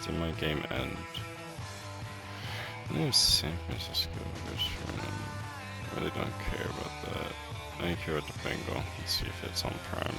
Did my game end? There's San Francisco. I really don't care about that. I don't care about the Bengal. Let's see if it's on Prime.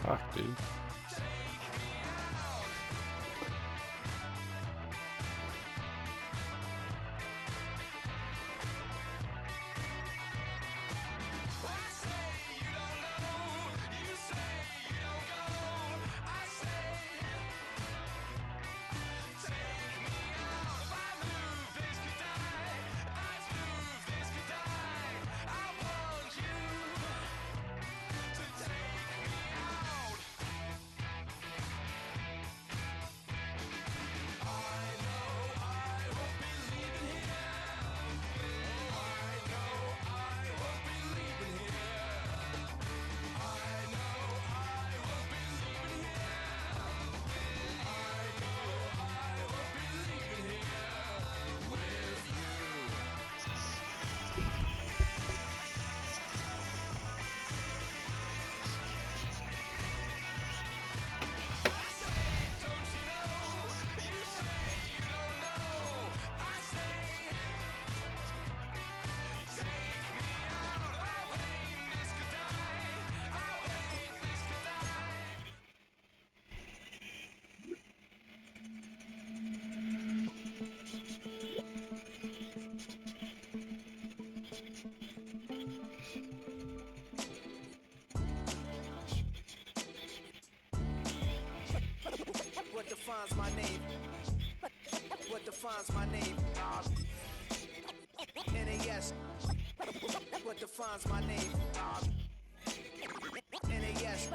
Fuck, dude. defines my name? What defines my name? NAS. What defines my name? NAS.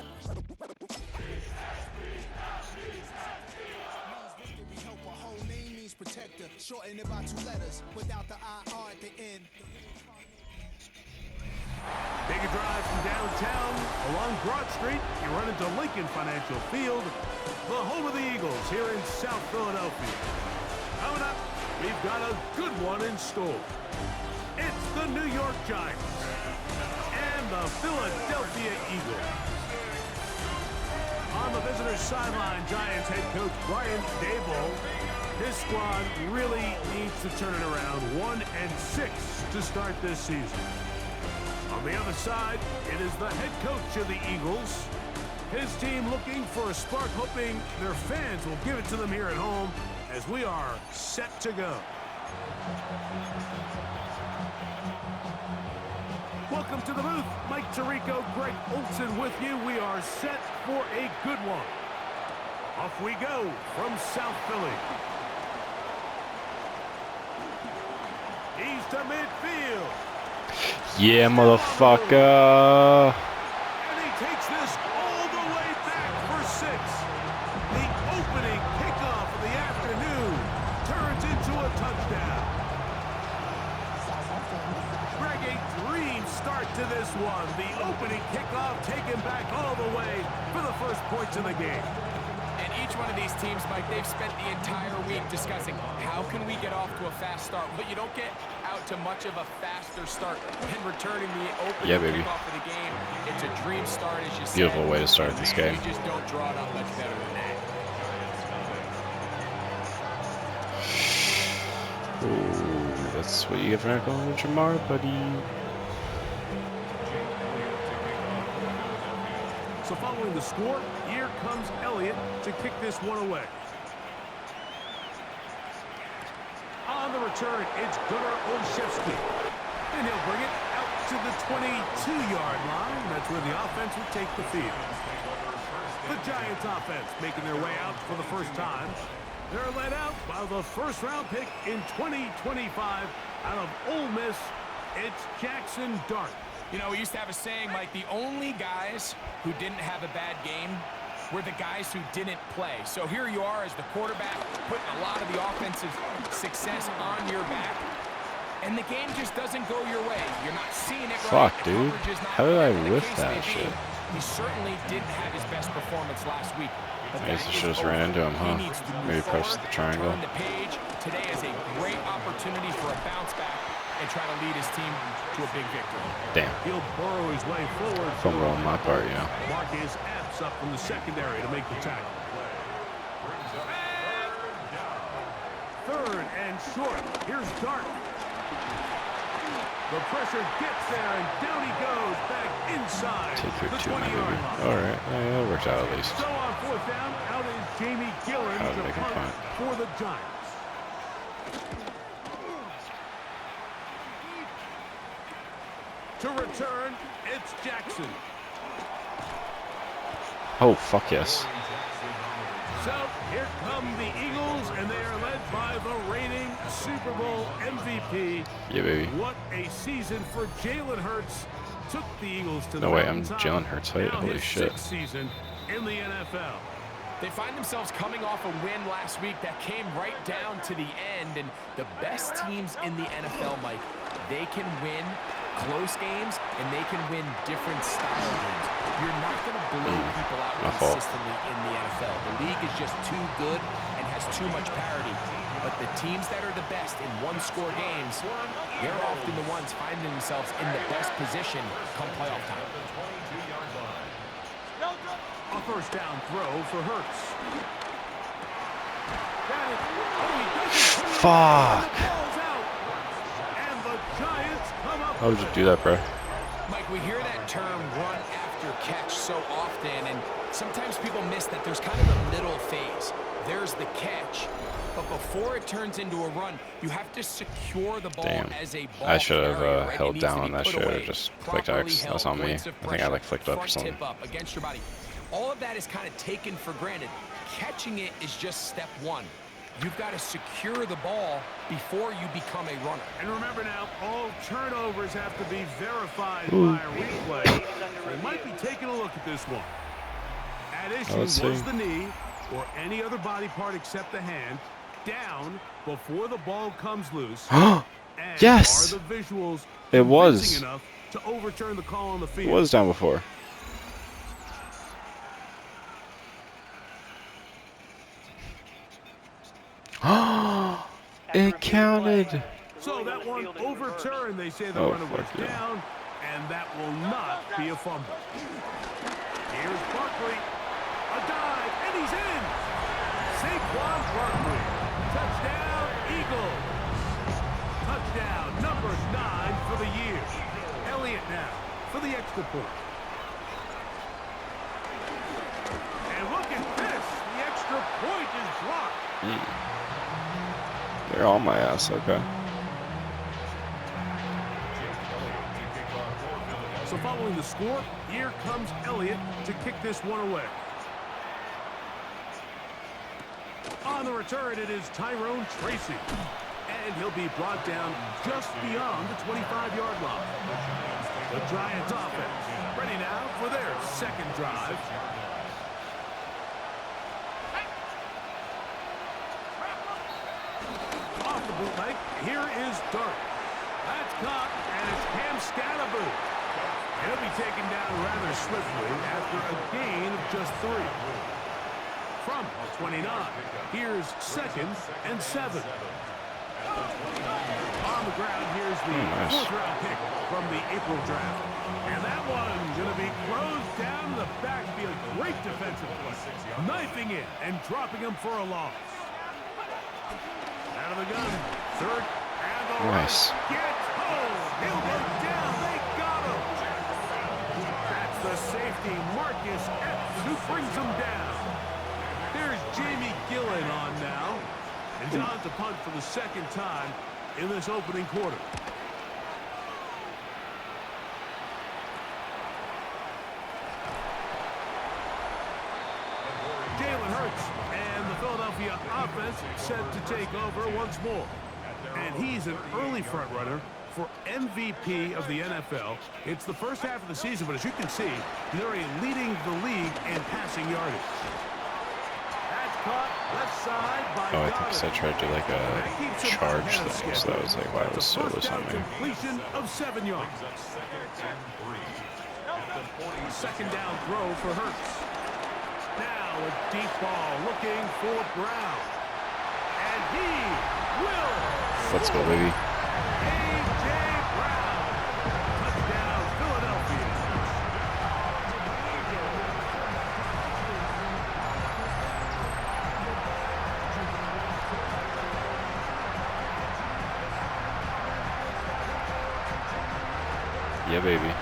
Help, a whole name means protector. Shorten it by 2 letters without the IR at the end. Take a drive from downtown along Broad Street. You run into Lincoln Financial Field, the home of the Eagles here in South Philadelphia. Coming up, we've got a good one in store. It's the New York Giants and the Philadelphia Eagles. On the visitor's sideline, Giants head coach Brian Daboll. His squad really needs to turn it around. 1-6 to start this season. On the other side, it is the head coach of the Eagles. His team looking for a spark, hoping their fans will give it to them here at home as we are set to go. Welcome to the booth. Mike Tirico, Greg Olson with you. We are set for a good one. Off we go from South Philly. He's to midfield. Yeah, motherfucker. And he takes this all the way back for 6. The opening kickoff of the afternoon turns into a touchdown. Greg, a dream start to this one. The opening kickoff taken back all the way for the first points in the game. And each each one of these teams, Mike, they've spent the entire week discussing how can we get off to a fast start, but you don't get out to much of a faster start than returning the opening kickoff of the game. It's a dream start, as you said. Beautiful way to start this game. You just don't draw it up much better than that. Ooh, that's what you get for not going with Jamar, buddy. So following the score, here comes Elliott to kick this one away. On the return, it's Gunnar Olszewski. And he'll bring it out to the 22-yard line. That's where the offense will take the field. The Giants offense making their way out for the first time. They're led out by the first-round pick in 2025 out of Ole Miss. It's Jackson Dart. You know, we used to have a saying, Mike, the only guys who didn't have a bad game were the guys who didn't play. So here you are as the quarterback, putting a lot of the offensive success on your back, and the game just doesn't go your way. You're not seeing it right. Fuck, dude. How did I whiff that shit? He certainly didn't have his best performance last week. I guess I should just ran into him, huh? Maybe press the triangle. Turn the page. Today is a great opportunity for a bounce back and try to lead his team to a big victory. Damn. He'll burrow his way forward. Fumble on my part, you know. Marcus Epps up from the secondary to make the tackle. Third and short. Here's Dart. The pressure gets there, and down he goes back inside Take your the 2, 20-yard line. All right, yeah, that worked out at least. So on fourth down, out is Jamie Gillen How to to make a punt punt. for the Giants. To return, it's Jackson. Oh, fuck yes. So here come the Eagles, and they are led by the reigning Super Bowl MVP. Yeah, baby. What a season for Jalen Hurts. Took the Eagles to the No way, I'm mountaintop. Jalen Hurts height. Now Holy his shit. 6th season in the NFL. They find themselves coming off a win last week that came right down to the end, and the best teams in the NFL, Mike, they can win close games, and they can win different style games. You're not going to blow people out consistently in the NFL. The league is just too good and has too much parity. But the teams that are the best in one-score games, they're often the ones finding themselves in the best position come playoff time. A first down throw for Hurts. Fuck. And the Giants come up. How would you do that, bro? Mike, we hear that term run after catch so often, and sometimes people miss that there's kind of a middle phase. There's the catch, but before it turns into a run, you have to secure the ball as a ball I should have carrier, right? held It needs down to on be that put shit or away, just clicked properly X. That's held, on me. points of I think I like pressure, flicked up or front something. tip up against your body. All of that is kind of taken for granted. Catching it is just step one. You've got to secure the ball before you become a runner. And remember now, all turnovers have to be verified by a replay. We might be taking a look at this one. At issue was the knee or any other body part except the hand down before the ball comes loose. And Yes! are the visuals It was. enough to overturn the call on the field? It was down before. It counted. So that one overturned. They say the runner was down, and that will not be a fumble. Here's Barkley. A dive, and he's in. Saquon Barkley. Touchdown, Eagles. Touchdown, number 9 for the year. Elliott now for the extra point. And look at this. The extra point is blocked. They're on my ass, okay. So following the score, here comes Elliott to kick this one away. On the return, it is Tyrone Tracy. And he'll be brought down just beyond the 25-yard line. The Giants offense ready now for their second drive. Off the bootleg, here is Dart. That's caught, and it's Cam Scatterboot. He'll be taken down rather swiftly after a gain of just 3. from 29. Here's 2nd and 7. On the ground, here's the fourth-round pick from the April draft. And that one's going to be thrown down to the backfield. Great defensive play. Knifing it and dropping him for a loss. Out of the gun. 3rd and the Nice. right. Gets home. He'll go down. They got him. That's the safety, Marcus Epps, who brings him down. There's Jamie Gillen on now. And John to punt for the 2nd time in this opening quarter. Jalen Hurts and the Philadelphia offense set to take over once more. And he's an early front runner for MVP of the NFL. It's the first half of the season, but as you can see, he's already leading the league in passing yardage. That's caught left side by Oh, I think I tried to like a charge thing, so that was like why I was solo something. Completion of 7 yards. 2nd down throw for Hurts. Now a deep ball looking for Brown. And he will. Let's go, baby. A.J. Brown. Touchdown, Philadelphia. Yeah, baby.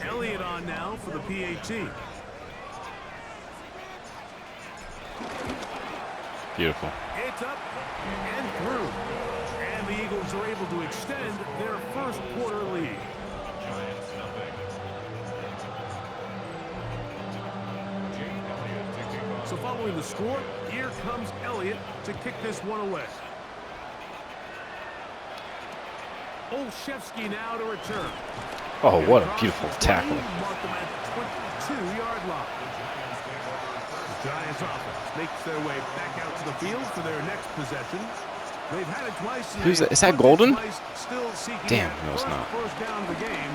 Elliott on now for the PAT. Beautiful. It's up and through. And the Eagles are able to extend their first quarter lead. So following the score, here comes Elliott to kick this one away. Olszewski now to return. Oh, what a beautiful tackle. Mark them at the 22-yard line. The Giants offense makes their way back out to the field for their next possession. They've had it twice. Who's that? Is that Golden? Still seeking Damn, no, it's not. First down of the game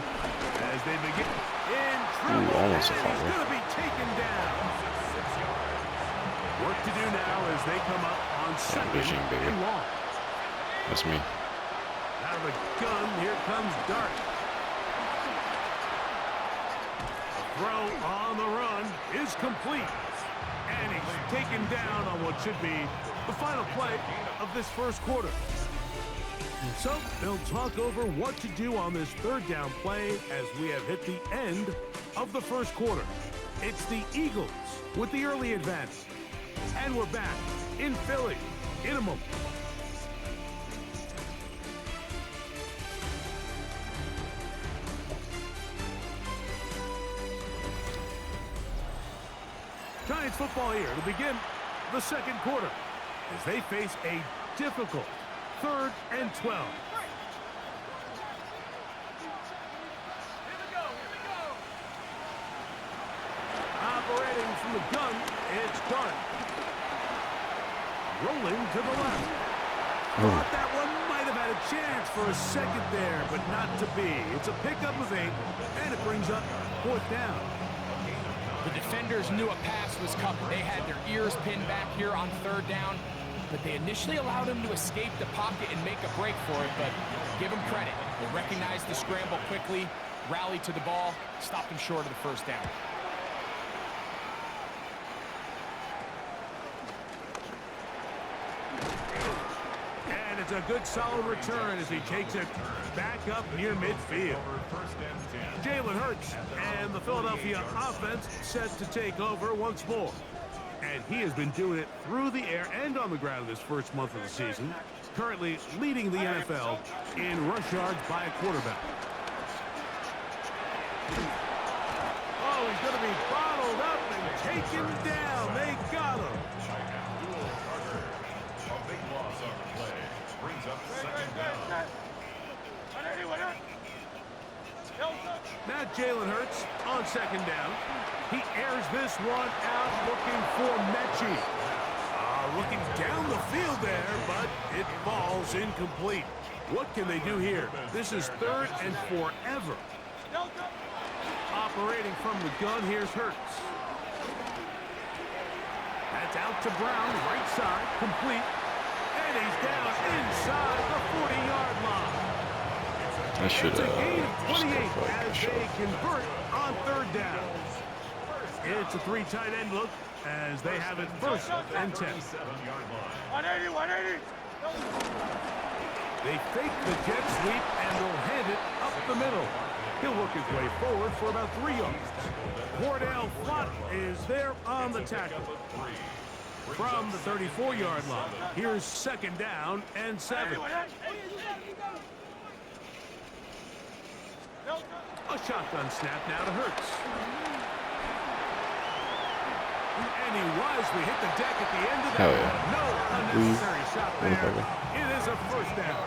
as they begin. Ooh, almost a He's fumble. going to be taken down. Work to do now as they come up on 2nd vision, baby. and long. That's me. Out of the gun, here comes Dart. The throw on the run is complete. And he's taken down on what should be the final play of this first quarter. So they'll talk over what to do on this 3rd down play as we have hit the end of the first quarter. It's the Eagles with the early advance. And we're back in Philly in a moment. Giants football here to begin the 2nd quarter as they face a difficult 3rd and 12. Operating from the gun, it's Dart. Rolling to the left. Thought that one might have had a chance for a second there, but not to be. It's a pickup of 8, and it brings up 4th down. The defenders knew a pass was coming. They had their ears pinned back here on 3rd down, but they initially allowed him to escape the pocket and make a break for it, but give him credit. They recognized the scramble quickly, rallied to the ball, stopped him short of the 1st down. And it's a good solid return as he takes it back up near midfield. Jalen Hurts and the Philadelphia offense set to take over once more. And he has been doing it through the air and on the ground this first month of the season. Currently leading the NFL in rush yards by a quarterback. Oh, he's going to be bottled up and taken down. They got him. Now Jalen Hurts on 2nd down. He airs this one out, looking for Mechie. Looking down the field there, but it falls incomplete. What can they do here? This is 3rd and forever. Operating from the gun, here's Hurts. That's out to Brown, right side, complete. And he's down inside the 40-yard line. I should It's a gain of just 28 go for it, as sure. they convert on 3rd down. It's a 3 tight end look as they have it 1st and 10. 180. They fake the jet sweep and will hand it up the middle. He'll work his way forward for about 3 yards. Wardell Flott is there on the tackle. From the 34-yard line, here's 2nd down and 7. A shotgun snap now to Hurts. And he wisely hit the deck at the end of that. Hell yeah. No unnecessary shot there. Motherfucker. It is a 1st down.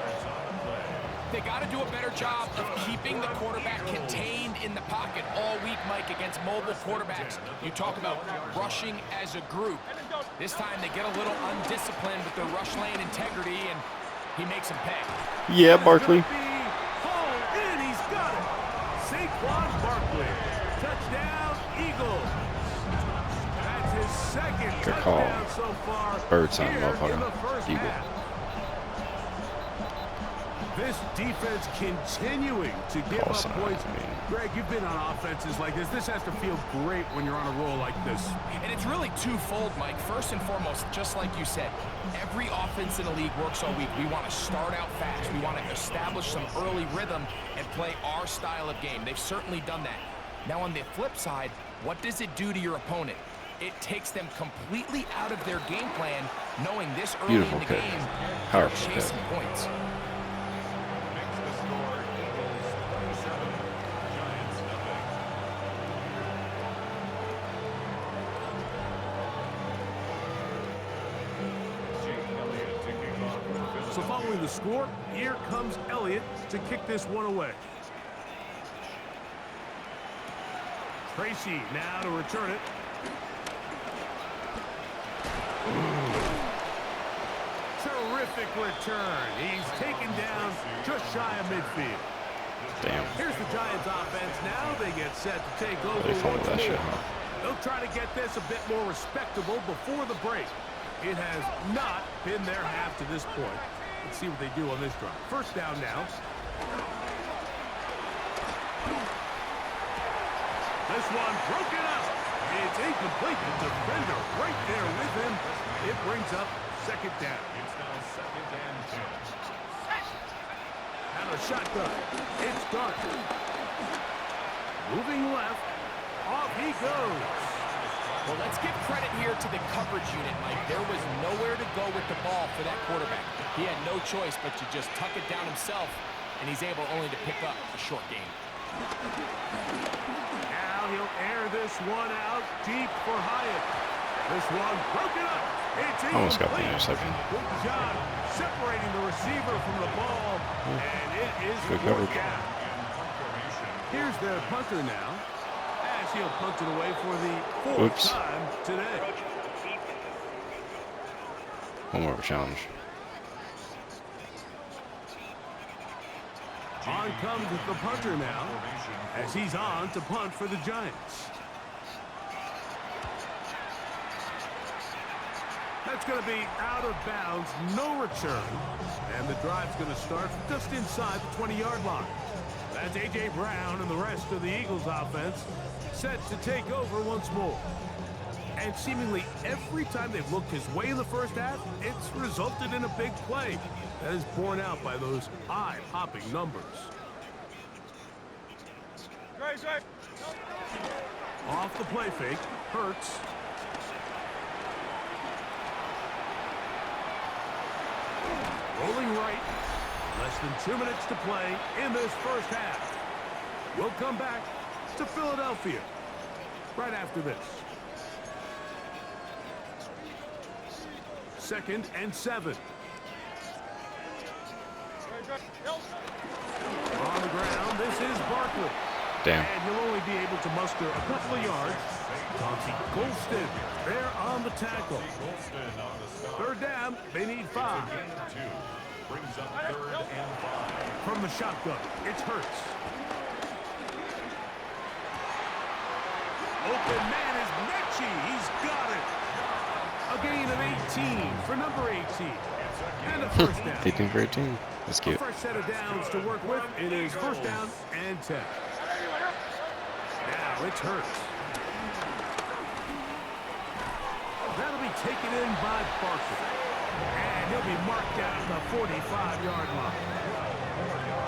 They got to do a better job of keeping the quarterback contained in the pocket all week, Mike, against mobile quarterbacks. You talk about rushing as a group. This time they get a little undisciplined with their rush lane integrity, and he makes them pay. Yeah, Barkley. And he's got it. Saquon Barkley. Touchdown, Eagles. That's his 2nd Good call. touchdown so far. Birds on here motherfucker. in the 1st Eagle. half. This defense continuing to give Call up sign, points. I mean. Greg, you've been on offenses like this. This has to feel great when you're on a roll like this. And it's really twofold, Mike. First and foremost, just like you said, every offense in the league works all week. We want to start out fast. We want to establish some early rhythm and play our style of game. They've certainly done that. Now, on the flip side, what does it do to your opponent? It takes them completely out of their game plan, knowing this early Beautiful in the kick. game, they're Powerful kick. chasing points. So following the score, here comes Elliott to kick this one away. Tracy now to return it. Terrific return. He's taken down just shy of midfield. Damn. Here's the Giants offense. Now they get set to take over They fumbled once that shit, more. huh? They'll try to get this a bit more respectable before the break. It has not been their half to this point. Let's see what they do on this drive. 1st down now. This one broken up. It's incomplete. The defender right there with him. It brings up 2nd down. It's now 2nd and 10. And a shotgun. It's Dart. Moving left. Off he goes. Well, let's give credit here to the coverage unit, Mike. There was nowhere to go with the ball for that quarterback. He had no choice but to just tuck it down himself, and he's able only to pick up a short gain. Now he'll air this one out deep for Hyatt. This one broken up. It's Almost got the incomplete. interception. Good job separating the receiver from the ball, and it is Good 4th coverage. down. Here's their punter now, as he'll punt it away for the 4th Oops. time today. One more of a challenge. On comes the punter now, as he's on to punt for the Giants. That's going to be out of bounds, no return. And the drive's going to start just inside the 20-yard line. That's A.J. Brown and the rest of the Eagles offense set to take over once more. And seemingly every time they've looked his way in the 1st half, it's resulted in a big play. That is borne out by those eye-popping numbers. Off the play fake, Hurts. Rolling right. Less than 2 minutes to play in this 1st half. We'll come back to Philadelphia right after this. 2nd and 7. On the ground, this is Barkley. Damn. And he'll only be able to muster a couple of yards. Chauncey Golston there on the tackle. Third down, they need 5. Brings up 3rd and 5. From the shotgun, it's Hurts. Open man is Mechie. He's got it. A gain of 18 for number 18. And a first down. 18 for 18. That's cute. A first set of downs to work with. It is first down and 10. Now it's Hurts. That'll be taken in by Barkley. And he'll be marked down at the 45-yard line.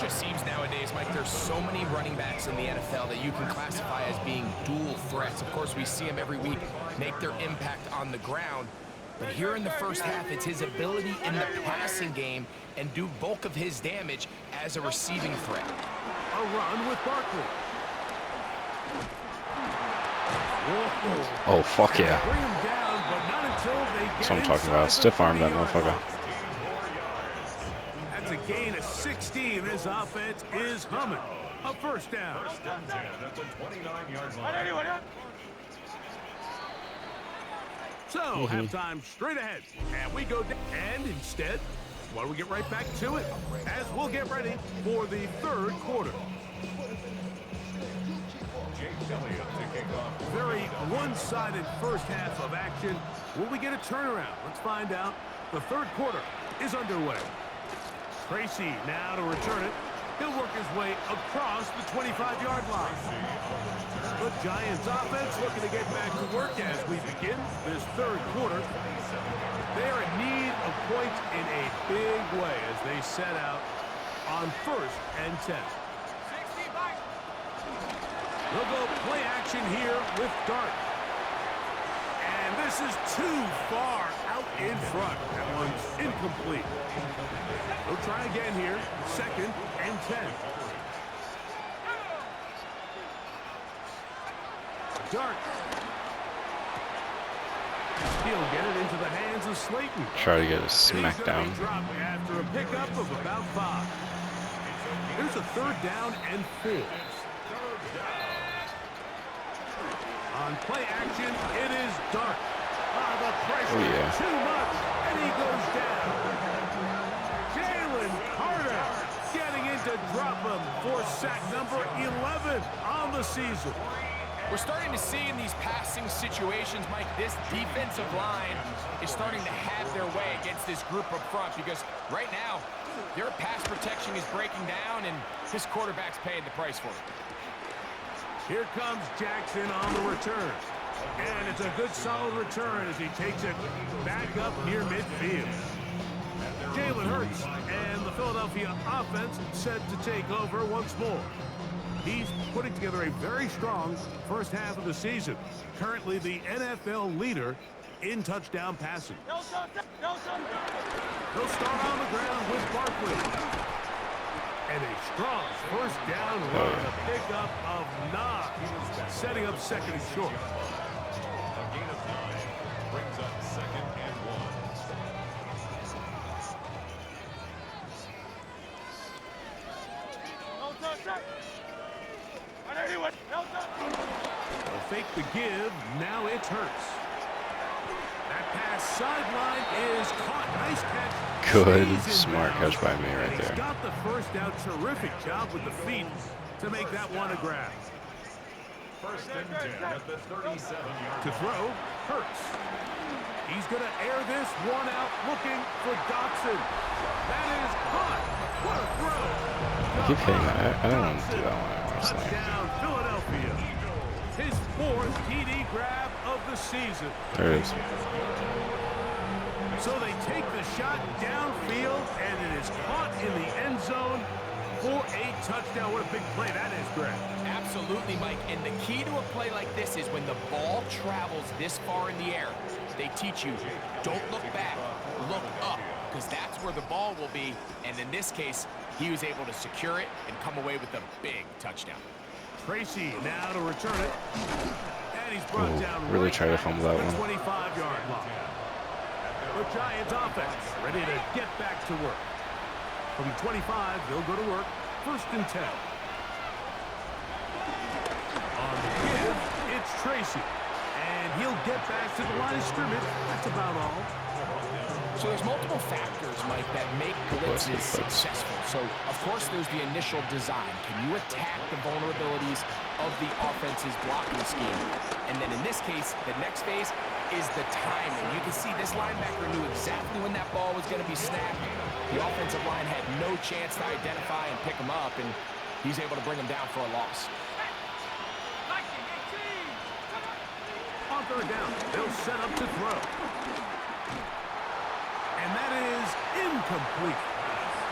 Just seems nowadays, Mike, there's so many running backs in the NFL that you can classify as being dual threats. Of course, we see them every week make their impact on the ground. But here in the first half, it's his ability in the passing game and do bulk of his damage as a receiving threat. A run with Barkley. Oh, fuck yeah. Bring him down, but not until they get That's what I'm talking about. inside Stiff the arm that 20-yard motherfucker. line. That's a gain of 16. This offense is humming. A first down. First and 10 at the 29-yard line. So, halftime straight ahead. And we go down. And instead, why don't we get right back to it as we'll get ready for the third quarter. Very one-sided first half of action. Will we get a turnaround? Let's find out. The third quarter is underway. Tracy now to return it. He'll work his way across the 25-yard line. The Giants offense looking to get back to work as we begin this third quarter. They are in need of points in a big way as they set out on 1st and 10. They'll go play action here with Dart. And this is too far out in front. That one's incomplete. They'll try again here. 2nd and 10. Dart. He'll get it into the hands of Slayton. Try to get a smackdown. After a pickup of about 5. Here's a 3rd down and 4. On play action, it is Dart. The pressure too much, and he goes down. Jalen Carter getting in to drop him for sack number 11 on the season. We're starting to see in these passing situations, Mike, this defensive line is starting to have their way against this group up front because right now, their pass protection is breaking down, and this quarterback's paying the price for it. Here comes Jackson on the return. And it's a good solid return as he takes it back up near midfield. Jalen Hurts and the Philadelphia offense set to take over once more. He's putting together a very strong first half of the season. Currently the NFL leader in touchdown passing. He'll start on the ground with Barkley. And a strong first down run, a pickup of 9, setting up 2nd and short. A gain of 9 brings up 2nd and 1. They'll fake the give. Now it's Hurts. That pass sideline is caught. Nice catch. Good, smart catch by me right there. He's got the first down. Terrific job with the feet to make that one a grab. 1st and 10 at the 37-yard To throw, Hurts. He's going to air this one out, looking for Dotson. That is caught. What a throw. I keep hitting that. I don't want to do that one. Touchdown, Philadelphia. His 4th TD grab of the season. There it is. So they take the shot downfield, and it is caught in the end zone for a touchdown. What a big play that is, Greg. Absolutely, Mike. And the key to a play like this is when the ball travels this far in the air, they teach you, don't look back, look up, because that's where the ball will be. And in this case, he was able to secure it and come away with a big touchdown. Tracy now to return it. And he's brought down really tried to fumble that one. 25-yard line. The Giants offense ready to get back to work. From 25, they'll go to work. 1st and 10. It's Tracy. And he'll get back to the line of scrimmage. That's about all. So there's multiple factors, Mike, that make blitzes successful. So, of course, there's the initial design. Can you attack the vulnerabilities of the offense's blocking scheme? And then in this case, the next phase is the timing. You can see this linebacker knew exactly when that ball was going to be snapped. The offensive line had no chance to identify and pick him up, and he's able to bring him down for a loss. On third down, they'll set up to throw. And that is incomplete.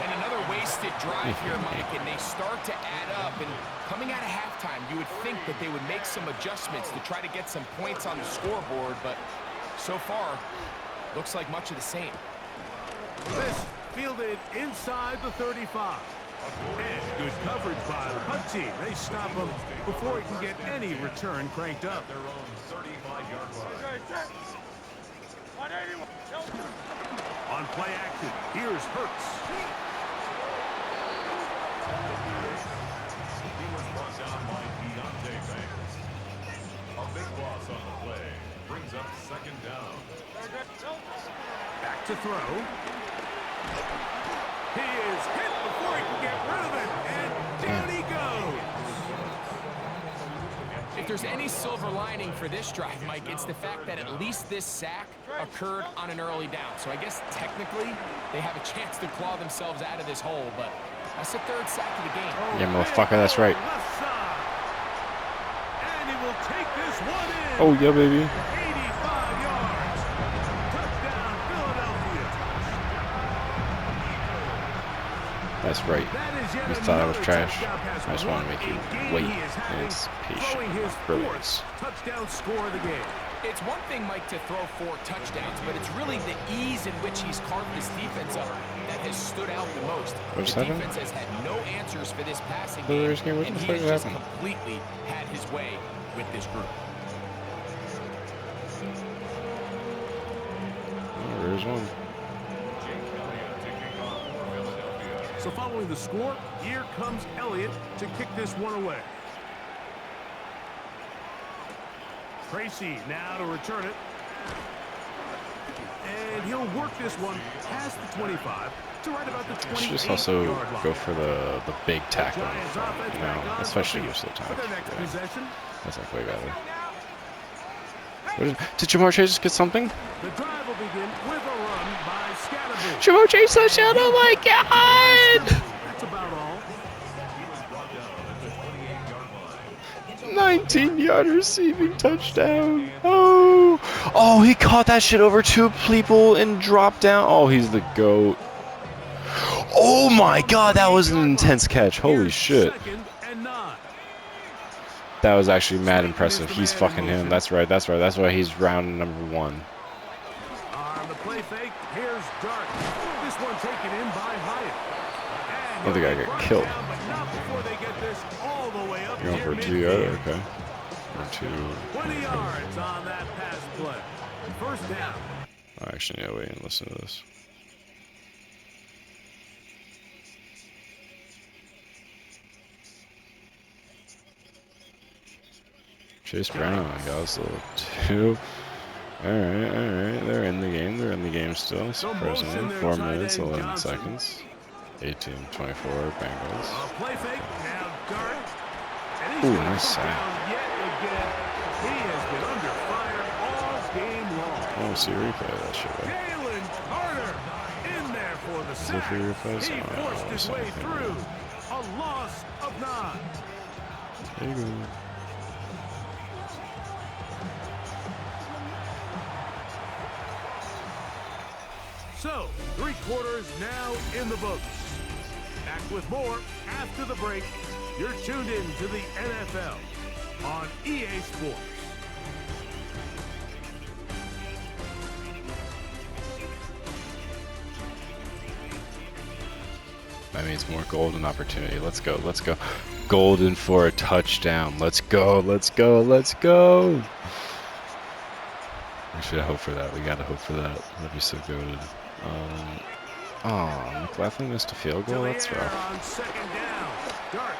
And another wasted drive here, Mike, and they start to add up. And coming out of halftime, you would think that they would make some adjustments to try to get some points on the scoreboard, but so far, looks like much of the same. This fielded inside the 35. And good coverage by the punt team. They stop him before he can get any return cranked up. Their own 35-yard line. On play action, here's Hurts. He was brought down by Deontay Banks. A big loss on the play. Brings up second down. Back to throw. He is hit before he can get rid of it, and down he goes. If there's any silver lining for this drive, Mike, it's the fact that at least this sack occurred on an early down. So I guess technically they have a chance to claw themselves out of this hole, but that's the third sack of the game. Yeah, motherfucker, that's right. Left side. And he will take this one in. Oh, yeah, baby. 85 yards. Touchdown, Philadelphia. That's right. That is yet You thought I was another trash. touchdown pass. I just want to make you What a game wait. he is having, It's throwing patient. his Brilliance. fourth touchdown score of the game. It's one thing, Mike, to throw 4 touchdowns, but it's really the ease in which he's carved this defense up that has stood out the most. What just the happened? defense has had no answers for this passing Brewers game, game? What and the he fuck has just happened? completely had his way with this group. Oh, there's one. Jake Elliott taking off for Philadelphia. So following the score, here comes Elliott to kick this one away. Tracy now to return it. And he'll work this one past the 25 to right about the 28-yard You should just also line. go for the big tackle, Giants offense you back know, on especially the most of the field time. for their next Yeah, possession. that's like way better. Did Jamar Chase get something? The drive will begin with a run by Scatterby. Jamar Chase touchdown! Oh my God! That's about all. He was brought down at the 28-yard line. 19-yard receiving touchdown. Oh, oh, he caught that shit over 2 people and dropped down. Oh, he's the GOAT. Oh my God, that was an intense catch. Holy Here's shit. 2nd and 9. That was actually mad impressive. He's fucking him. That's right. That's right. That's why he's round number 1. On the play fake, here's Dart. This one taken in by Hyatt. Oh, the guy got killed. Down, but not before they get this all the way up You're going for near a 2-yard? midfield. Okay. Or 2. 20 yards on that pass play. First down. Oh, actually, yeah, wait and listen to this. Chase Brown, guys, little 2. Alright. They're in the game. They're in the game still. Surprisingly. 4 minutes, 11 seconds. 18-24 Bengals. Play fake. Now Dart. And he's Ooh, gonna nice come sack. down yet again. He has been under fire all game long. Oh, see a replay of that shit. Jalen Carter in there for the Is there sack. free replays? He Oh, forced his way something. through. A loss of 9. There you go. So, 3 quarters now in the books. Back with more after the break. You're tuned in to the NFL on EA Sports. That means more golden opportunity. Let's go. Let's go. Golden for a touchdown. Let's go. Let's go. Let's go. We should hope for that. We gotta hope for that. That'd be so good. Oh, McLaughlin missed a field goal. That's rough. On second down. Dart.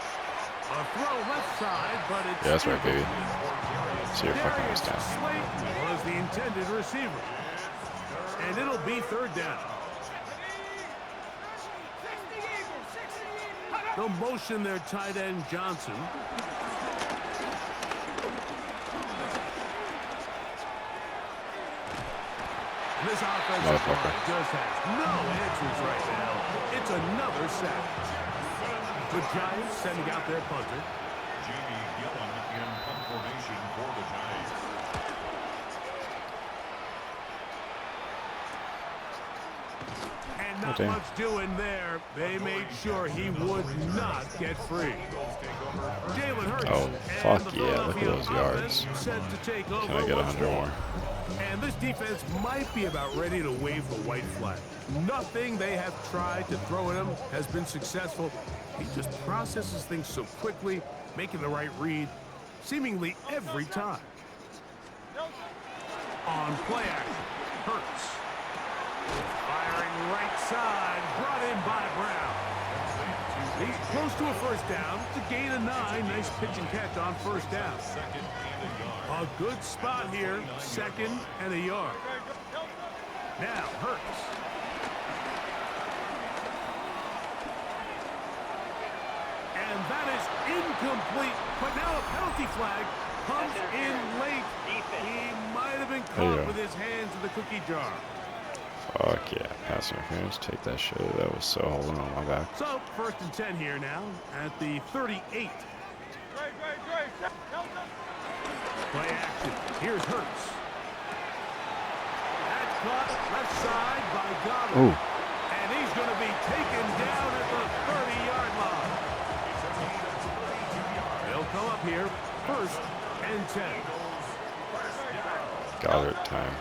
A throw left side, but it's Yeah, that's right, baby. So you're fucking us down. Slate was the intended receiver. And it'll be third down. They'll motion their tight end Johnson. This offensive line just has no answers right now. It's another sack. The Giants sending out their punter. Jamie Gillen in punt formation for the Giants. And not much doing there. They made sure he would not get free. Jalen Hurts. Oh, fuck yeah. Look at those yards. Set to take over. Can I get 100 more? And this defense might be about ready to wave the white flag. Nothing they have tried to throw at him has been successful. He just processes things so quickly, making the right read, seemingly every time. On play action, Hurts. Firing right side, brought in by Brown. He's close to a first down. It's a gain of 9. Nice pitch and catch on first down. A good spot here. 2nd and a yard. Now, Hurts. And that is incomplete. But now a penalty flag comes in late. He might have been caught with his hands in the cookie jar. Fuck yeah. Pass interference. Take that shit. That was so holding on my back. So, 1st and 10 here now at the 38. Play action. Here's Hurts. That's caught left side by Goddard. Ooh. And he's going to be taken down at the 30-yard line. They'll come up here. 1st and 10. Goddard time.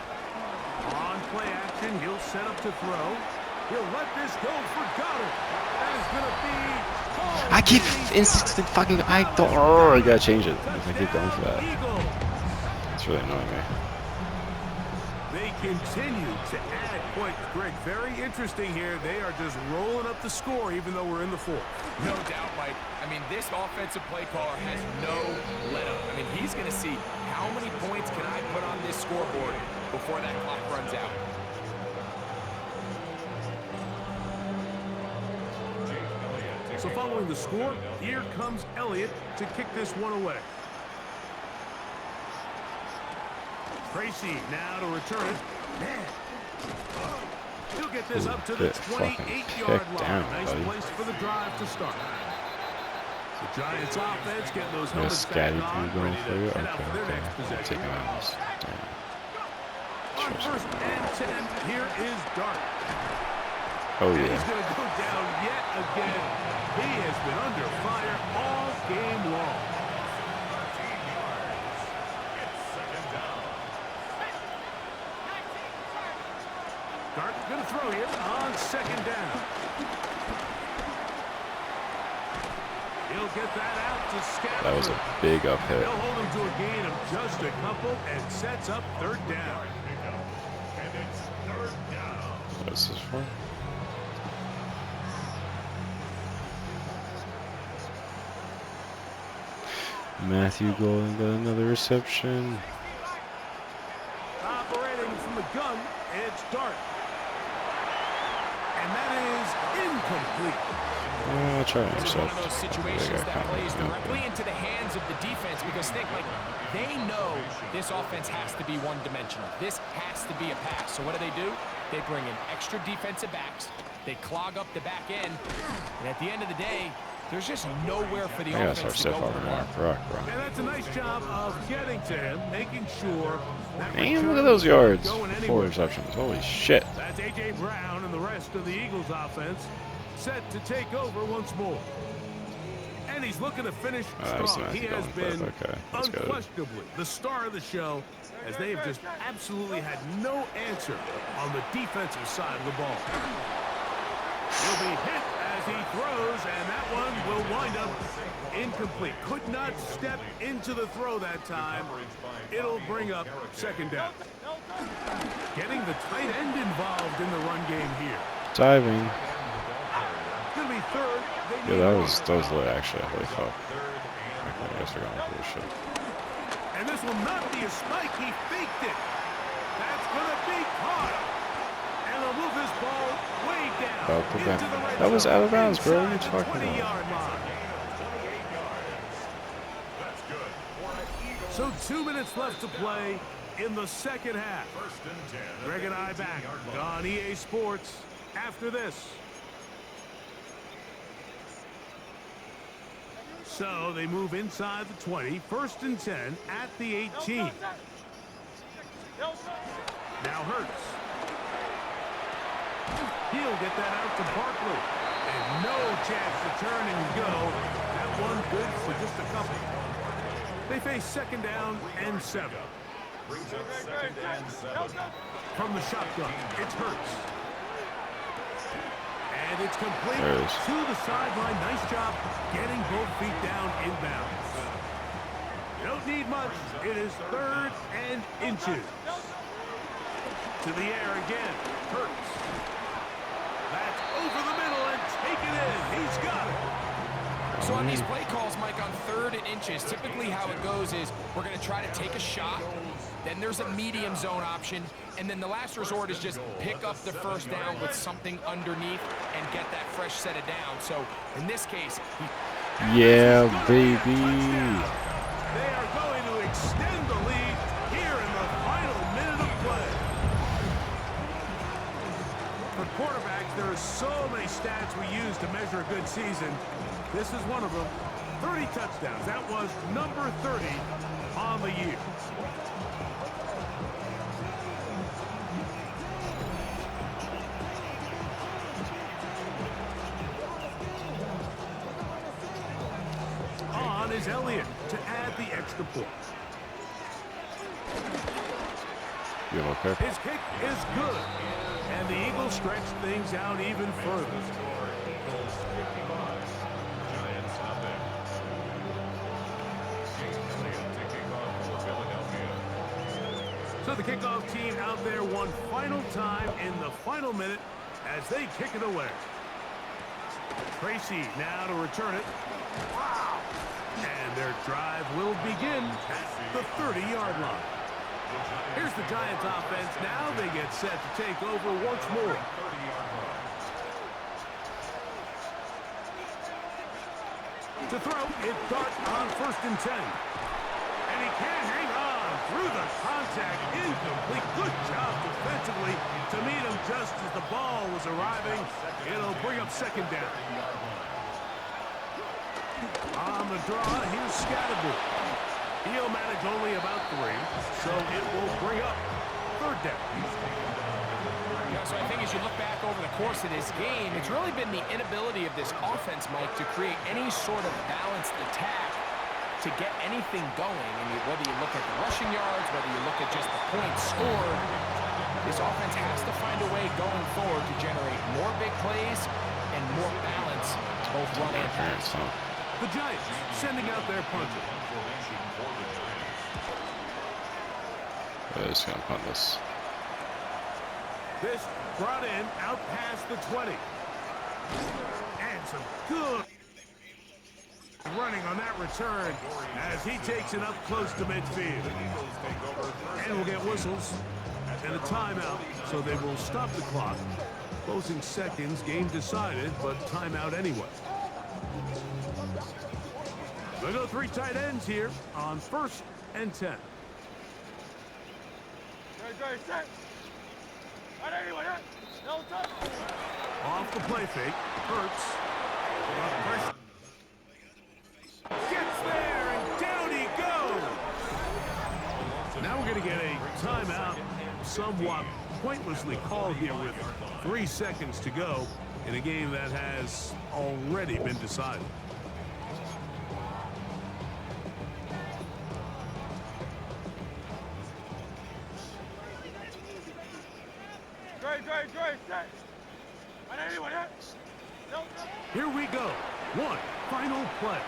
On play action, he'll set up to throw. He'll let this go for Goddard. That is going to be... I keep insisting fucking... I don't... Oh, I gotta change it. If I keep going for that. It's really annoying me. They continue to add points. Greg, very interesting here. They are just rolling up the score even though we're in the 4th. No doubt, Mike. I mean, this offensive play caller has no let-up. I mean, he's going to see how many points can I put on this scoreboard before that clock runs out. So following the score, here comes Elliott to kick this one away. Tracy now to return it. Man. He'll get this up to the 28-yard line. Nice place for the drive to start. The Giants offense getting those helmets back on, ready to head out for their next possession. On 1st and 10, here is Dart. Oh, And yeah. he's going to go down yet again. He has been under fire all game long. Dart going to throw here on 2nd down. He'll get that out to Stafford. That was a big up hit. They'll hold him to a gain of just a couple and sets up 3rd down. What is this for? Matthew Golden got another reception. Operating from the gun, it's Dart. And that is incomplete. I'll try to It's one of those situations I that plays directly into the hands of the defense because think, like, they know this offense has to be one-dimensional. This has to be a pass. So what do? They bring in extra defensive backs. They clog up the back end. And at the end of the day, there's just nowhere for the offense to go from there. And that's a nice job of getting to him, making sure that Damn, look at those yards. 4 receptions. Holy shit. That's A.J. Brown and the rest of the Eagles offense set to take over once more. And he's looking to finish strong. He has been unquestionably the star of the show as they have just absolutely had no answer on the defensive side of the ball. He'll be hit as he throws, and that one will wind up incomplete. Could not step into the throw that time. It'll bring up 2nd down. Getting the tight end involved in the run game here. Diving. Gonna be 3rd. Yeah, that was lit actually. Holy fuck. I guess we're going for this shit. And this will not be a spike. He faked it. That's going to be caught. And they'll move this ball way down into the red That was zone, out of bounds, bro. What are you inside talking the about? 20-yard line. That's good for an Eagle. So 2 minutes left to play in the second half. First and 10. Greg and I back on EA Sports after this. So they move inside the 20. First and 10 at the 18. Now Hurts. He'll get that out to Barkley. And no chance to turn and go. That one good for just a couple. They face second down and 7. Brings up second and 7. From the shotgun, it's Hurts. And it's complete There it is. to the sideline. Nice job getting both feet down inbounds. You don't need much. It is 3rd and inches. To the air again. Hurts. That's over the middle and taken in. He's got it. So on these play calls, Mike, on 3rd and inches, typically how it goes is we're going to try to take a shot, then there's a medium zone option, and then the last resort is just pick up the first down with something underneath and get that fresh set of down. So in this case, Yeah, baby. They are going to extend the lead here in the final minute of play. For quarterbacks, there are so many stats we use to measure a good season. This is one of them. 30 touchdowns. That was number 30 on the year. On is Elliott to add the extra point. You okay? His kick is good. And the Eagles stretch things out even further. Eagles 55. Giants nothing. Jake Elliott to kick off for Philadelphia. So the kickoff team out there one final time in the final minute as they kick it away. Tracy now to return it. Wow! And their drive will begin at the 30-yard line. Here's the Giants offense. Now they get set to take over once more. 30-yard line. To throw, it's Dart on 1st and 10. And he can't hang on through the contact. Incomplete. Good job defensively to meet him just as the ball was arriving. It'll bring up second down. On the draw, here's Scatterboard. He'll manage only about 3, so it will bring up 3rd down. Yeah, so I think as you look back over the course of this game, it's really been the inability of this offense, Mike, to create any sort of balanced attack to get anything going. I mean, whether you look at the rushing yards, whether you look at just the points scored, this offense has to find a way going forward to generate more big plays and more balance, both run and pass. The Giants sending out their punter. They're just gonna punt this. This brought in out past the 20. And some good running on that return as he takes it up close to midfield. And we'll get whistles and a timeout, so they will stop the clock. Closing seconds, game decided, but timeout anyway. They'll go 3 tight ends here on 1st and 10. Off the play fake, Hurts. Gets there, and down he goes. Now we're going to get a timeout, somewhat pointlessly called here with 3 seconds to go in a game that has already been decided. Here we go. One final play.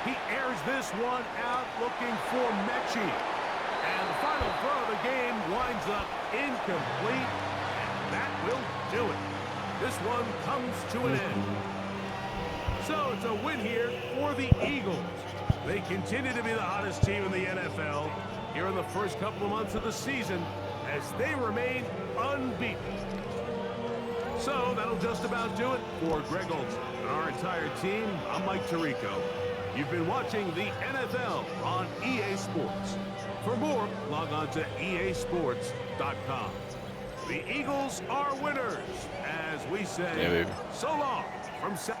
He airs this one out looking for Mechie. And the final throw of the game winds up incomplete. And that will do it. This one comes to an end. So it's a win here for the Eagles. They continue to be the hottest team in the NFL here in the first couple of months of the season as they remain unbeaten. So that'll just about do it for Greg Olson and our entire team. I'm Mike Tirico. You've been watching the NFL on EA Sports. For more, log on to easports.com. The Eagles are winners, as we say, Yeah, baby. so long from South.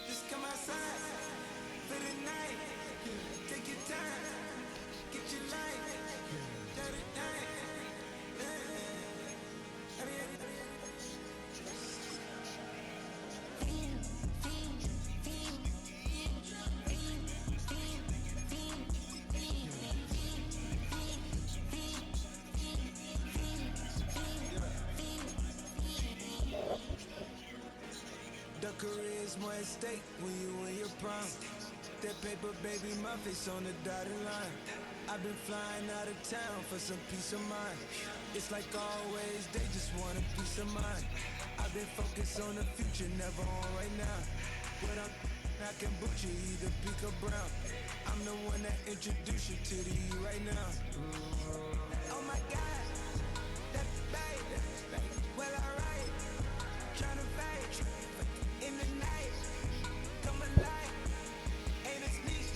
Just come outside for the night. Take your time, get your life. Let it night. The career's more at stake when you in your prime. That paper, baby, my face on the dotted line. I've been flying out of town for some peace of mind. It's like always, they just want a peace of mind. I've been focused on the future, never on right now. But I can boot you either pink or brown. I'm the one that introduced you to the E right now. Oh my God, that baby, well alright. Tryna fight in the night, come alive. Ain't it sneak?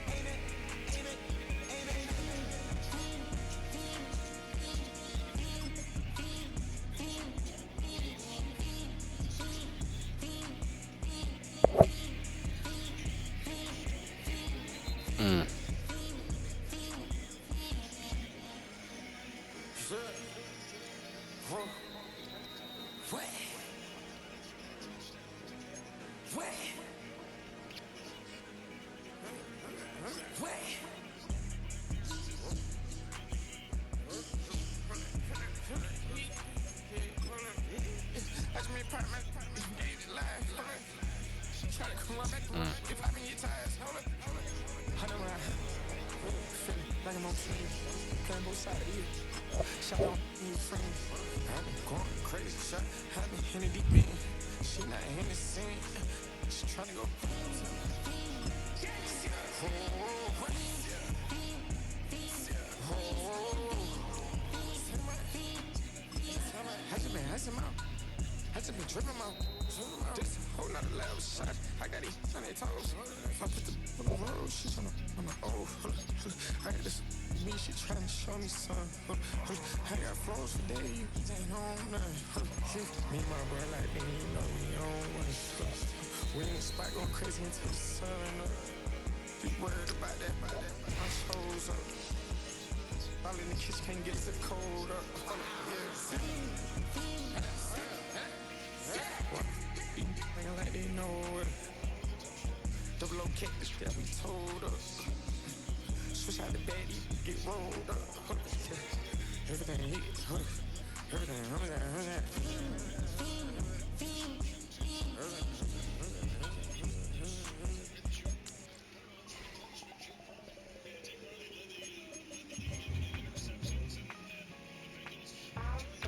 Ain't it? Ain't it? Ain't it? I just been tripping out. Just a whole lot of loud shots. I got these on their toes. If I put the on the road, she's on the oh. I got this me, she trying to show me something. I got flows for days, you ain't on nothing. Me and my bro like me, you know we on one. We in the spot going crazy until the sun up. Be worried about that, my shows up. All in the kitchen can't get the cold up. Nigga like they know it. Double O cactus that we told us. Switch out the baddie, get rolled up. Everything hit, everything.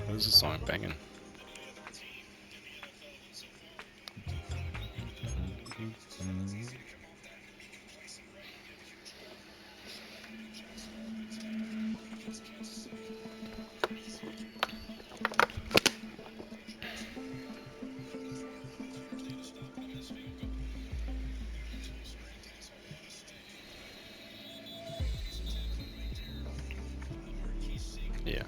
Who's the song banging? Yeah.